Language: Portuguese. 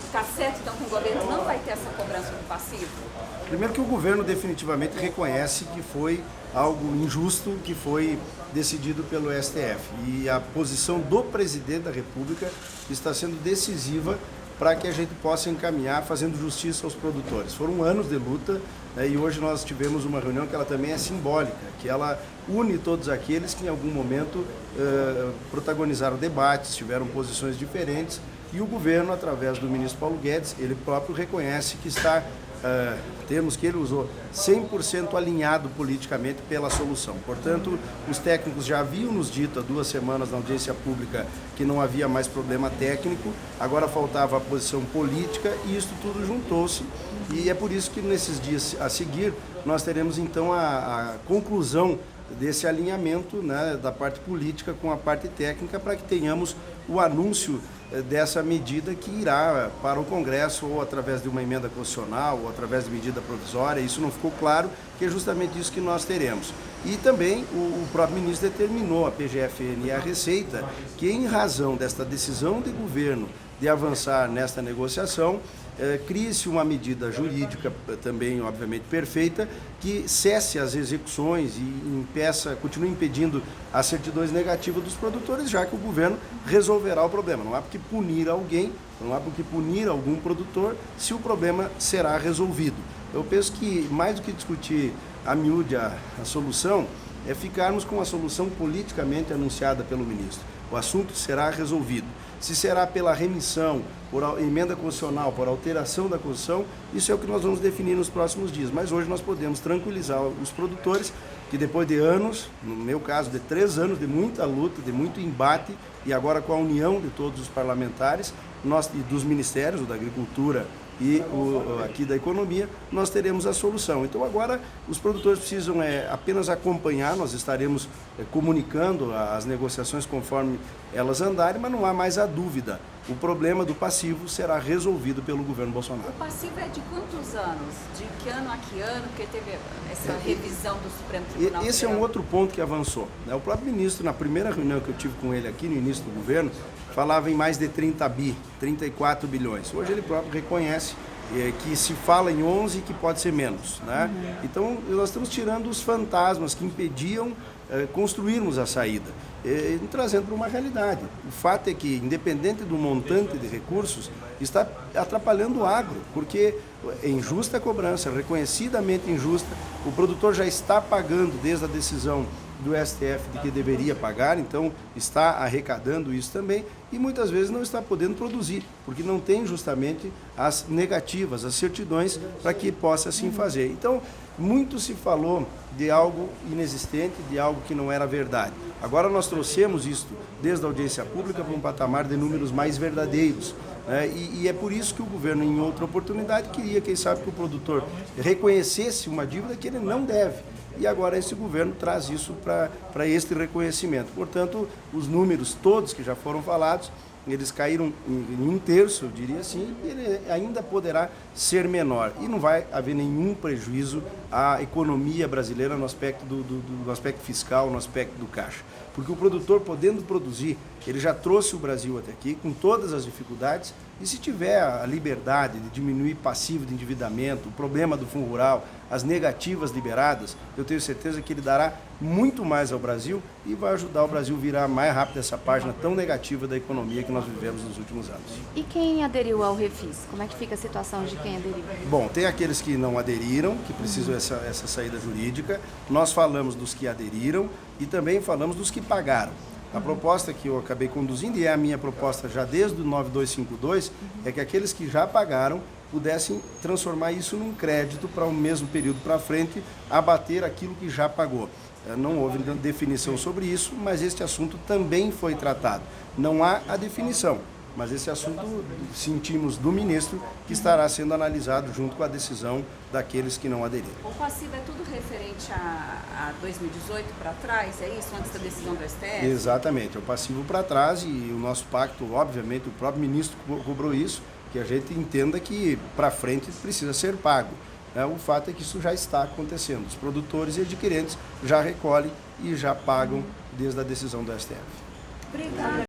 Está certo, então, que o governo não vai ter essa cobrança do passivo? Primeiro que o governo definitivamente reconhece que foi algo injusto que foi decidido pelo STF. E a posição do presidente da República está sendo decisiva para que a gente possa encaminhar fazendo justiça aos produtores. Foram anos de luta, né, e hoje nós tivemos uma reunião que ela também é simbólica, que ela une todos aqueles que em algum momento protagonizaram debates, tiveram posições diferentes, e o governo, através do ministro Paulo Guedes, ele próprio reconhece que está, termos que ele usou, 100% alinhado politicamente pela solução. Portanto, os técnicos já haviam nos dito há 2 semanas na audiência pública que não havia mais problema técnico, agora faltava a posição política e isso tudo juntou-se. E é por isso que nesses dias a seguir nós teremos então a conclusão desse alinhamento, né, da parte política com a parte técnica, para que tenhamos o anúncio dessa medida que irá para o Congresso ou através de uma emenda constitucional ou através de medida provisória. Isso não ficou claro, que é justamente isso que nós teremos. E também o próprio ministro determinou, a PGFN e a Receita, que em razão desta decisão de governo de avançar nesta negociação, crie-se uma medida jurídica também, obviamente, perfeita, que cesse as execuções e continue impedindo as certidões negativas dos produtores, já que o governo resolverá o problema. Não há por que punir alguém, não há por que punir algum produtor, se o problema será resolvido. Eu penso que, mais do que discutir a miúde a solução, é ficarmos com a solução politicamente anunciada pelo ministro. O assunto será resolvido. Se será pela remissão, por emenda constitucional, por alteração da Constituição, isso é o que nós vamos definir nos próximos dias. Mas hoje nós podemos tranquilizar os produtores que depois de anos, no meu caso de 3 anos de muita luta, de muito embate, e agora com a união de todos os parlamentares e dos ministérios, o da Agricultura e aqui da Economia, nós teremos a solução. Então agora os produtores precisam apenas acompanhar, nós estaremos comunicando as negociações conforme elas andarem, mas não há mais a dúvida. O problema do passivo será resolvido pelo governo Bolsonaro. O passivo é de quantos anos? De que ano a que ano? Porque teve essa revisão do Supremo Tribunal Federal. Esse é um outro ponto que avançou, né? O próprio ministro, na primeira reunião que eu tive com ele aqui no início do governo, falava em mais de 34 bilhões. Hoje ele próprio reconhece que se fala em 11 e que pode ser menos, né? Então nós estamos tirando os fantasmas que impediam construirmos a saída, trazendo para uma realidade. O fato é que, independente do montante de recursos, está atrapalhando o agro, porque é injusta a cobrança, reconhecidamente injusta, o produtor já está pagando desde a decisão do STF de que deveria pagar, então está arrecadando isso também e muitas vezes não está podendo produzir, porque não tem justamente as negativas, as certidões para que possa assim fazer. Então, muito se falou de algo inexistente, de algo que não era verdade. Agora nós trouxemos isso desde a audiência pública para um patamar de números mais verdadeiros. E é por isso que o governo, em outra oportunidade, queria, quem sabe, que o produtor reconhecesse uma dívida que ele não deve. E agora esse governo traz isso para este reconhecimento. Portanto, os números todos que já foram falados, eles caíram em 1/3, eu diria assim, e ele ainda poderá ser menor. E não vai haver nenhum prejuízo à economia brasileira no aspecto do aspecto fiscal, no aspecto do caixa. Porque o produtor, podendo produzir, ele já trouxe o Brasil até aqui, com todas as dificuldades, e se tiver a liberdade de diminuir passivo de endividamento, o problema do Fundo Rural, as negativas liberadas, eu tenho certeza que ele dará muito mais ao Brasil e vai ajudar o Brasil a virar mais rápido essa página tão negativa da economia que nós vivemos nos últimos anos. E quem aderiu ao Refis? Como é que fica a situação de quem aderiu? Bom, tem aqueles que não aderiram, que precisam essa saída jurídica. Nós falamos dos que aderiram e também falamos dos que pagaram. A proposta que eu acabei conduzindo, e é a minha proposta já desde o 9252, é que aqueles que já pagaram pudessem transformar isso num crédito para o mesmo período para frente, abater aquilo que já pagou. Não houve definição sobre isso, mas este assunto também foi tratado. Não há a definição, mas esse assunto sentimos do ministro que estará sendo analisado junto com a decisão daqueles que não aderiram. O passivo é tudo referente a 2018 para trás, é isso? Antes da decisão do STF? Exatamente, é o passivo para trás e o nosso pacto, obviamente, o próprio ministro cobrou isso, que a gente entenda que para frente precisa ser pago. O fato é que isso já está acontecendo. Os produtores e adquirentes já recolhem e já pagam desde a decisão do STF. Obrigada.